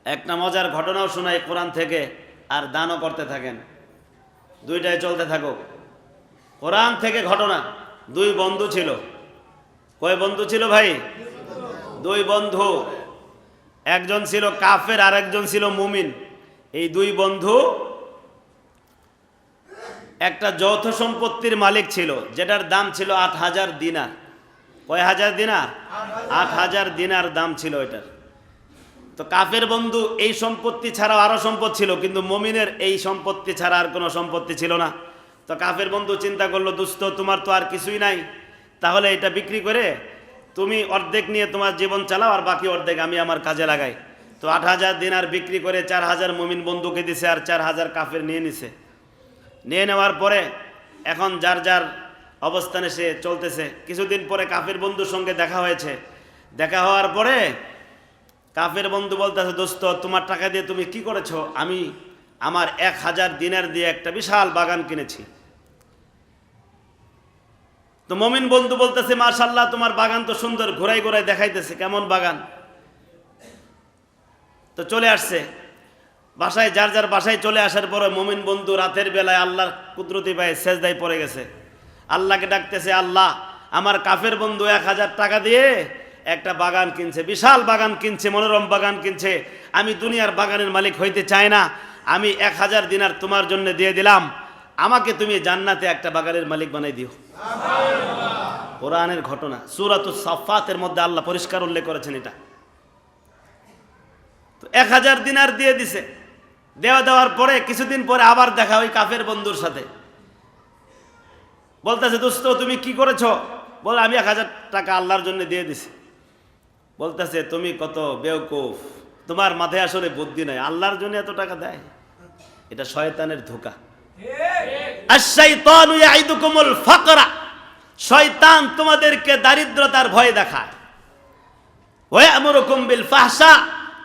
একটা মজার ঘটনাও শোনাই কোরআন থেকে, আর দানও করতে থাকেন, দুইটাই চলতে থাকুক। কোরআন থেকে ঘটনা। দুই বন্ধু ছিল। কয় বন্ধু ছিল ভাই? দুই বন্ধু। একজন ছিল কাফের আর একজন ছিল মুমিন। এই দুই বন্ধু একটা যৌথ সম্পত্তির মালিক ছিল, যেটার দাম ছিল ৮,০০০ দিনার। কয় হাজার দিনার? ৮,০০০ দিনার দাম ছিল এটার। তো কাফের বন্ধু এই সম্পত্তি ছাড়াও আরো সম্পদ ছিল, কিন্তু মুমিনের এই সম্পত্তি ছাড়া আর কোনো সম্পত্তি ছিল না। তো কাফের বন্ধু চিন্তা করলো, দোস্ত তোমার তো আর কিছুই নাই, তাহলে এটা বিক্রি করে তুমি অর্ধেক নিয়ে তোমার জীবন চালাও, আর বাকি অর্ধেক আমি আমার কাজে লাগাই। তো ৮,০০০ দিনার বিক্রি করে ৪,০০০ মুমিন বন্ধুকে দিছে, আর ৪,০০০ কাফের নিয়ে নিছে। নিয়ে নেওয়ার পরে এখন যার যার অবস্থানে সে চলতেছে। কিছুদিন পরে কাফের বন্ধুর সঙ্গে দেখা হয়েছে। দেখা হওয়ার পরে কাফের বন্ধু বলতেছে, দোস্ত তোমার টাকা দিয়ে তুমি কি করেছো? আমি আমার ১,০০০ দিনার দিয়ে একটা বিশাল বাগান কিনেছি। তো মুমিন বন্ধু বলতেছে, মাশাআল্লাহ তোমার বাগান তো সুন্দর, ঘোরাই ঘোরাই দেখাইতেছে কেমন বাগান। তো চলে আসছে বাসায়, যার যার বাসায় চলে আসার পরে মুমিন বন্ধু রাতের বেলায় আল্লাহর কুদরতি পায়ে সেজদায় পড়ে গেছে, আল্লাহকে ডাকতেছে, আল্লাহ আমার কাফের বন্ধু ১,০০০ টাকা দিয়ে একটা বাগান কিনছে, বিশাল বাগান কিনছে, মনোরম বাগান কিনছে। আমি দুনিয়ার বাগানের মালিক হইতে চাই না, আমি ১,০০০ দিনার তোমার জন্য দিয়ে দিলাম, আমাকে তুমি জান্নাতে একটা বাগানের মালিক বানাই দিও। কোরআনের ঘটনা, সূরাতুস সাফফাতের মধ্যে আল্লাহ পরিষ্কার উল্লেখ করেছেন এটা। তো ১,০০০ দিনার দিয়ে দিছে। দেওয়ার পরে কিছুদিন পরে আবার দেখা ওই কাফের বন্ধুর সাথে। বলতেছে, দোস্ত তুমি কি করেছো? বলে, আমি ১,০০০ টাকা আল্লাহর জন্য দিয়ে দিছি। বলতেছে, তুমি কত বেওকুফ, তোমার মাথায় আসলে বুদ্ধি নাই, আল্লাহর জন্য এত টাকা দেয়? এটা শয়তানের ধোঁকা। আশ-শাইতানু ইয়াইদুকুমুল ফাকরা, শয়তান তোমাদেরকে দারিদ্রতার ভয় দেখায়। ওয়া ইয়ামুরুকুম বিল ফাহশা,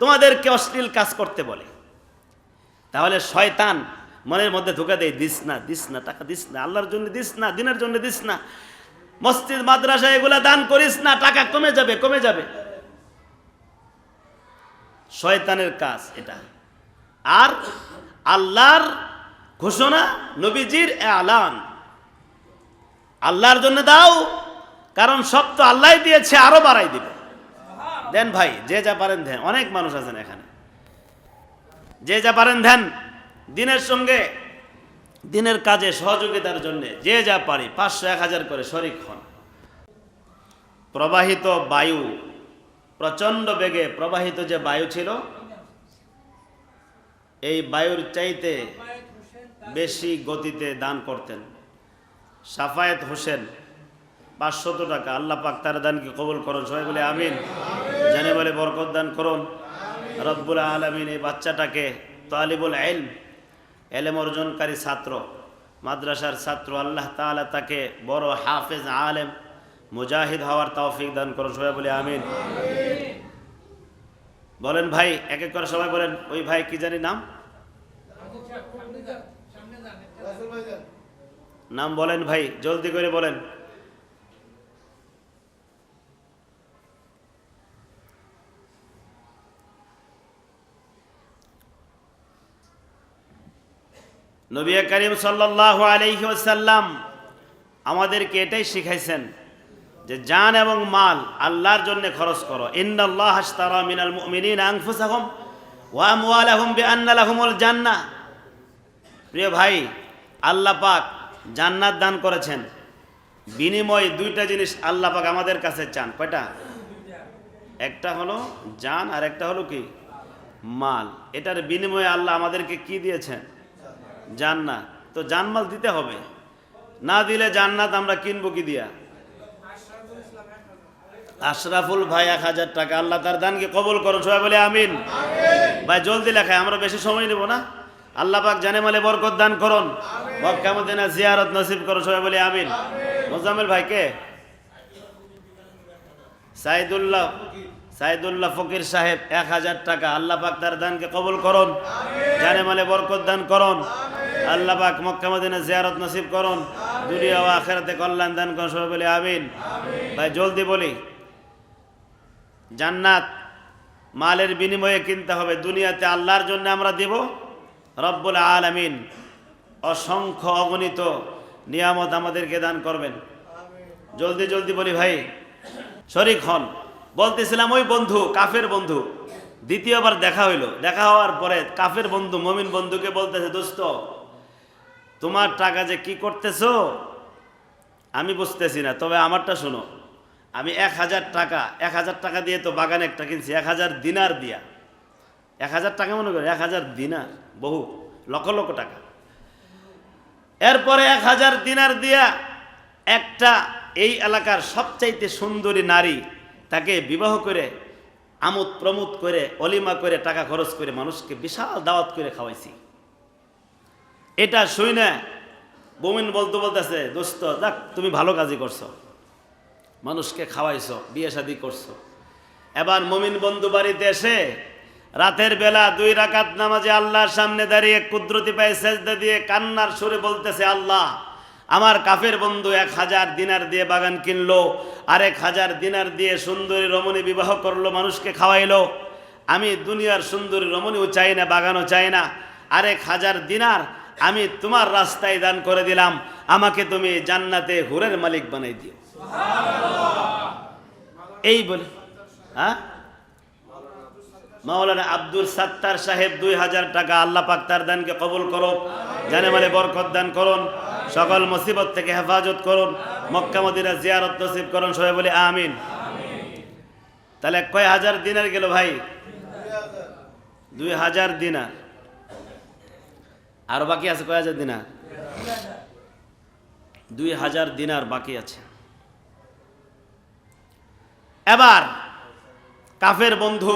তোমাদেরকে অশ্লীল কাজ করতে বলে। তাহলে শয়তান মনের মধ্যে ধোঁকা দেয়, দিস না, দিস না, টাকা দিস না, আল্লাহর জন্য দিস না, দিনের জন্য দিস না, মসজিদ মাদ্রাসা এগুলা দান করিস না, টাকা কমে যাবে, কমে যাবে। শয়তানের কাজ এটা। আর আল্লাহর ঘোষণা, নবীজির এলান, আল্লাহর জন্য দাও, কারণ সব তো আল্লাহই দিয়েছে, আরো বাড়াই দিবে। দেন ভাই, যে যা পারেন দেন। অনেক মানুষ আছেন এখানে, যে যা পারেন দেন, দিনের সঙ্গে দিনের কাজে সহযোগিতার জন্য যে যা পারি ৫০০, ১,০০০ করে শরিক হন। প্রবাহিত বায়ু, প্রচন্ড বেগে প্রবাহিত যে বায়ু ছিল, এই বায়ুর চাইতে বেশি গতিতে দান করতেন সাফায়েত হোসেন। ৫০০ টাকা। আল্লাহ পাক তার দানকে কবুল করুন। সবাই বলে আমিন। জানে বলে বরকত দান করুন রব্বুল আলামিন। এই বাচ্চাটাকে তালিবুল ইলম, এলেম অর্জনকারী ছাত্র, মাদ্রাসার ছাত্র, আল্লাহ তাআলা তাকে বড় হাফেজ, আলেম, মুজাহিদ হওয়ার তৌফিক দান করুন। সবাই বলে আমিন। বলেন ভাই, এক এক করে সবাই বলেন। ওই ভাই কি জানি নাম, নাম বলেন ভাই, জলদি করে বলেন। নবী করিম সাল্লাল্লাহু আলাইহি ওয়াসাল্লাম আমাদেরকে এটাই শিখাইছেন যে জান এবং মাল আল্লাহর জন্য খরচ করো। ইন্নাল্লাহা আশতারা মিনাল মুমিনিনা আনফুসাহুম ওয়া আমওয়ালাহুম বিআন্না লাহুমুল জান্নাহ। প্রিয় ভাই, আল্লাহ পাক জান্নাত দান করেছেন, বিনিময়ে দুইটা জিনিস আল্লাহ পাক আমাদের কাছে চান। কয়টা? একটা হলো জান, আর একটা হলো কি? মাল। এটার বিনিময়ে আল্লাহ আমাদেরকে কি দিয়েছেন? জান্নাত। তো জানমাল দিতে হবে, না দিলে জান্নাত আমরা কিনবো কি দিয়া? আশরাফুল ভাই ১,০০০ টাকা। আল্লাহ তার দানকে কবুল করুন। সবাই বলে আমিন। ভাই জলদি লেখায়, আমরা বেশি সময় নেব না। আল্লাহ পাক জানে মালে বরকত দান করুন, মক্কা মদিনা জিয়ারত নসিব করুন। সবাই বলে আমিন। মোজাম্মেল ভাই কে? সাইদুল্লাহ ফকির সাহেব ১,০০০ টাকা। আল্লাহ পাক তার দানকে কবুল করুন, জানে মালে বরকত দান করুন। আল্লাহ পাক মক্কা মদিনা জিয়ারত নসিব করুন, দুনিয়া ও আখিরাতে কল্যাণ দান করুন। সবাই বলে আমিন। ভাই জলদি বলি, জান্নাত মালের বিনিময়ে কিনতে হবে। দুনিয়াতে আল্লাহর জন্য আমরা দেব, রব্বুল আলামিন অসংখ্য অগণিত নিয়ামত আমাদেরকে দান করবেন। জলদি জলদি বলি ভাই, শরীক হন। বলতেছিলাম ওই বন্ধু, কাফের বন্ধু, দ্বিতীয়বার দেখা হইল। দেখা হওয়ার পরে কাফের বন্ধু মুমিন বন্ধুকে বলতেছে, দোস্ত তোমার টাকা যে কি করতেছো আমি বুঝতেছি না, তবে আমারটা শোনো। আমি 1000 টাকা দিয়ে তো বাগান একটা কিনছি, 1000 দিনার দিয়া। 1000 টাকা মনে করে 1000 দিনার, বহু লক্ষ লক্ষ টাকা। এরপরে 1000 দিনার দিয়া একটা এই এলাকার সবচাইতে সুন্দরী নারী, তাকে বিবাহ করে আমোদ প্রমোদ করে অলিমা করে টাকা খরচ করে মানুষকে বিশাল দাওয়াত করে খাওয়াইছি। এটা শুই না মুমিন বলতে বলতেছে, দোস্ত যাক তুমি ভালো কাজই করছো, মানুষকে খাওয়াইছো, বিয়ে শাদী করছো। এবার মুমিন বন্ধু বাড়িতে এসে রাতের বেলা 2 রাকাত নামাজে আল্লাহর সামনে দাঁড়িয়ে কুদরতি পায়ে সেজদা দিয়ে কান্নার সুরে বলতেছে, আল্লাহ আমার কাফের বন্ধু 1000 দিনার দিয়ে বাগান কিনলো, আর 1000 দিনার দিয়ে সুন্দরী রমণী বিবাহ করলো, মানুষকে খাওয়াইলো। আমি দুনিয়ার সুন্দরী রমণীও চাই না, বাগানও চাই না, আর 1000 দিনার আমি তোমার রাস্তায় দান করে দিলাম, আমাকে তুমি জান্নাতে হুরের মালিক বানাই দিও। এই বলে মাওলানা আব্দুল সাত্তার সাহেব 2000 টাকা, আল্লাহ পাক তার দানকে কবুল করো, জানে মালে বরকত দান করুন, সকল মুসিবত থেকে হেফাজত করুন, মক্কা মদিনা জিয়ারত নসিব করুন, সবাই বলে আমিন। তাহলে কয় হাজার দিনার গেল ভাই? 2000 দিনার। আর বাকি আছে কয় হাজার দিনার? 2000 দিনার বাকি আছে। এবার কাফের বন্ধু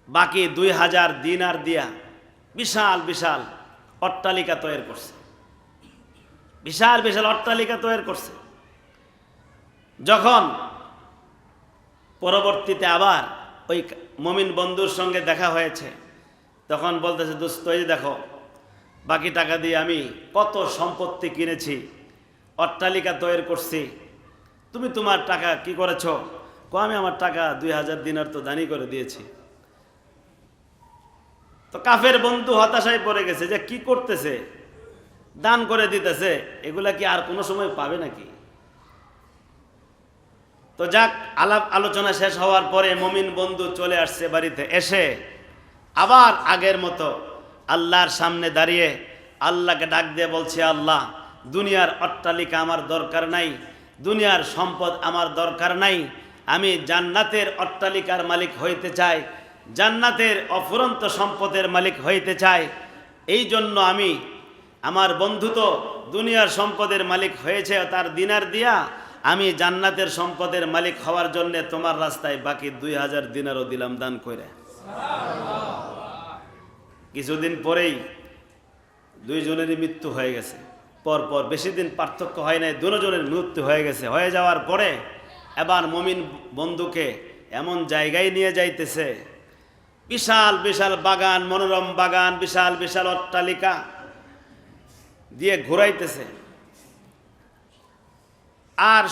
বাকি 2000 দিনার দিয়া বিশাল বিশাল অট্টালিকা তৈরি করছে, বিশাল বিশাল অট্টালিকা তৈরি করছে। যখন পরবর্তীতে আবার ওই মুমিন বন্ধুর সঙ্গে দেখা হয়েছে, তখন বলতেছে, দোস্ত এই দেখো বাকি টাকা দিয়ে আমি কত সম্পত্তি কিনেছি, অট্টালিকা তৈরি করছি, তুমি তোমার টাকা কি করেছ? আমি আমার টাকা 2000 দিনার তো দানি করে দিয়েছি। তো কাফের বন্ধু হতাশায় পড়ে গেছে যে কি করতেছে, দান করে দিতেছে, এগুলা কি আর কোনো সময় পাবে নাকি? তো যাক, আলাপ আলোচনা শেষ হওয়ার পরে মুমিন বন্ধু চলে আসছে বাড়িতে। এসে আবার আগের মতো আল্লাহর সামনে দাঁড়িয়ে আল্লাহকে ডাক দিয়ে বলছে, আল্লাহ দুনিয়ার অট্টালিকা আমার দরকার নাই, দুনিয়ার সম্পদ আমার দরকার নাই, আমি জান্নাতের অট্টালিকার মালিক হইতে চাই, জান্নাতের অফুরন্ত সম্পদের মালিক হইতে চাই। এই জন্য আমি, আমার বন্ধু তো দুনিয়ার সম্পদের মালিক হয়েছে তার দিনার দিয়া, আমি জান্নাতের সম্পদের মালিক হওয়ার জন্য তোমার রাস্তায় বাকি 2000 দিনারও দিলাম দান করে। কিছুদিন পরেই দুইজনেরই মৃত্যু হয়ে গেছে, পরপর বেশি দিন পার্থক্য হয় নাই, দুজনের মৃত্যু হয়ে গেছে। হয়ে যাওয়ার পরে এবার মুমিন বন্ধুকে এমন জায়গায় নিয়ে যাইতেছে, বিশাল বিশাল বাগান, মনোরম বাগান, বিশাল বিশাল অট্টালিকা দিয়ে ঘুরাইতেছে। আর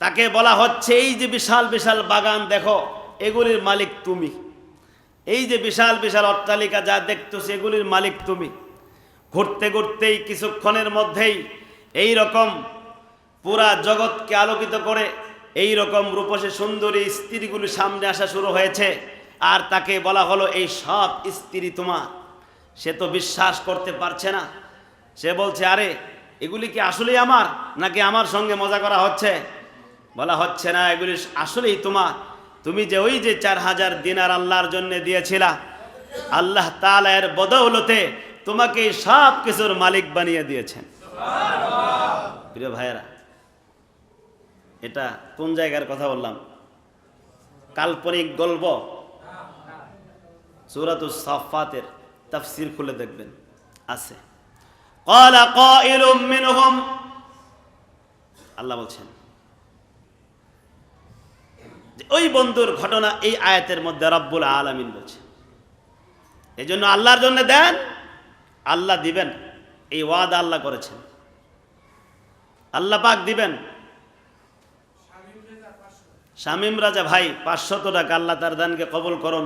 তাকে বলা হচ্ছে, এই যে বিশাল বিশাল বাগান দেখো, এগুলির মালিক তুমি, এই যে বিশাল বিশাল অট্টালিকা যা দেখতেছো এগুলির মালিক তুমি। ঘুরতে ঘুরতেই কিছুক্ষণের মধ্যেই এই রকম পুরা জগৎকে আলোকিত করে এই রকম রূপসী সুন্দরী স্ত্রীগুলি সামনে আসা শুরু হয়েছে। আর তাকে বলা হলো, এই সব স্ত্রী তোমার। সে তো বিশ্বাস করতে পারছে না, সে বলছে, আরে এগুলি কি আসলেই আমার, নাকি আমার সঙ্গে মজা করা হচ্ছে? বলা হচ্ছে না, এগুলি আসলেই তোমার। তুমি যে ওই যে 4000 দিনার আল্লাহর জন্য দিয়েছিলা, আল্লাহ তাআলা এর বদৌলতে তোমাকে সব কিছুর মালিক বানিয়ে দিয়েছেন। প্রিয় ভাইয়েরা, এটা কোন জায়গার কথা বললাম? কাল্পনিক গল্প। সূরাতুস সাফফাতের তাফসীর খুলে দেখবেন, আছে। ক্বালা কাইলুম মিনহুম, আল্লাহ বলছেন ওই বন্ধুর ঘটনা এই আয়াতের মধ্যে রব্বুল আলামিন বলছেন। এই জন্য আল্লাহর জন্য দেন, আল্লাহ দিবেন, এই ওয়াদা আল্লাহ করেছেন, আল্লাহ পাক দিবেন। শামীম রাজা ভাই 500 টাকা, আল্লাহ তার দানকে কবুল করুন,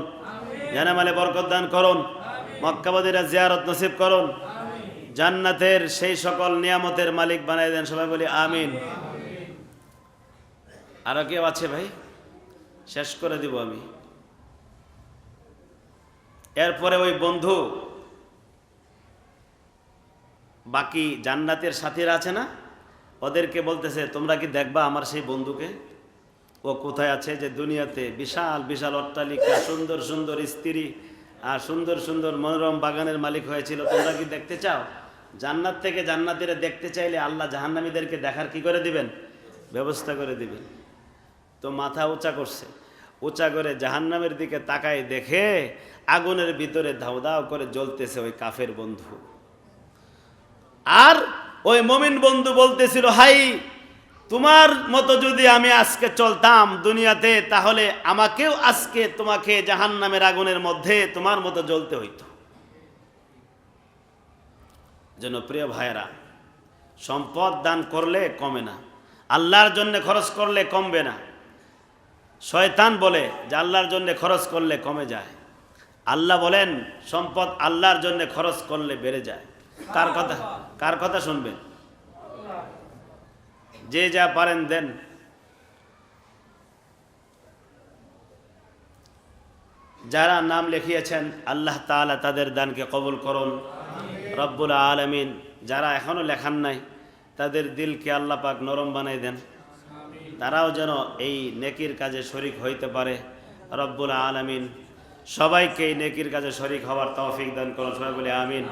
জানামালে বরকত দান করুন, মক্কাবাদীরা জিয়ারত নসিব করুন, জান্নাতের সেই সকল নিয়ামতের মালিক বানাই দেন, সবাই বলি আমিন। আরো কেউ আছে ভাই? শেষ করে দিব আমি। এরপরে ওই বন্ধু বাকি জান্নাতের সাথীরা আছে না, ওদেরকে বলতেছে তোমরা কি দেখবা আমার সেই বন্ধুকে, ও কোথায় আছে, যে দুনিয়াতে বিশাল বিশাল অট্টালিকা, সুন্দর সুন্দর স্ত্রী আর সুন্দর সুন্দর মনোরম বাগানের মালিক হয়েছিল, তোমরা কি দেখতে চাও? জান্নাত থেকে জান্নাতীরা দেখতে চাইলে আল্লাহ জাহান্নামীদেরকে দেখার কি করে দিবেন? ব্যবস্থা করে দিবেন। তো মাথা উঁচা করছে, উঁচা করে জাহান্নামের দিকে তাকায়, দেখে আগুনের ভিতরে ধাউ ধাউ করে জ্বলতেছে ওই কাফের বন্ধু। আর ওই মুমিন বন্ধু বলতেছিল, হাই তোমার মতো যদি আমি আজকে চলতাম দুনিয়াতে, তাহলে আমাকেও আজকে তোমাকে জাহান্নামের আগুনের মধ্যে তোমার মতো জ্বলতে হইতো। যেন প্রিয় ভাইয়েরা, সম্পদ দান করলে কমে না, আল্লাহর জন্য খরচ করলে কমবে না। শয়তান বলে যে আল্লাহর জন্য খরচ করলে কমে যায়, আল্লাহ বলেন সম্পদ আল্লাহর জন্য খরচ করলে বেড়ে যায়। কার কথা শুনবেন? যে যা পারেন দেন। যারা নাম লিখিয়েছেন আল্লাহ তাআলা তাদের দানকে কবুল করুন রব্বুল আলামিন। যারা এখনো লেখান নাই তাদের দিলকে আল্লাহ পাক নরম বানাই দেন, তারাও যেন এই নেকির কাজে শরীক হইতে পারে রব্বুল আলামিন। সবাইকে এই নেকির কাজে শরীক হওয়ার তৌফিক দান করুন, সবাই বলে আমিন।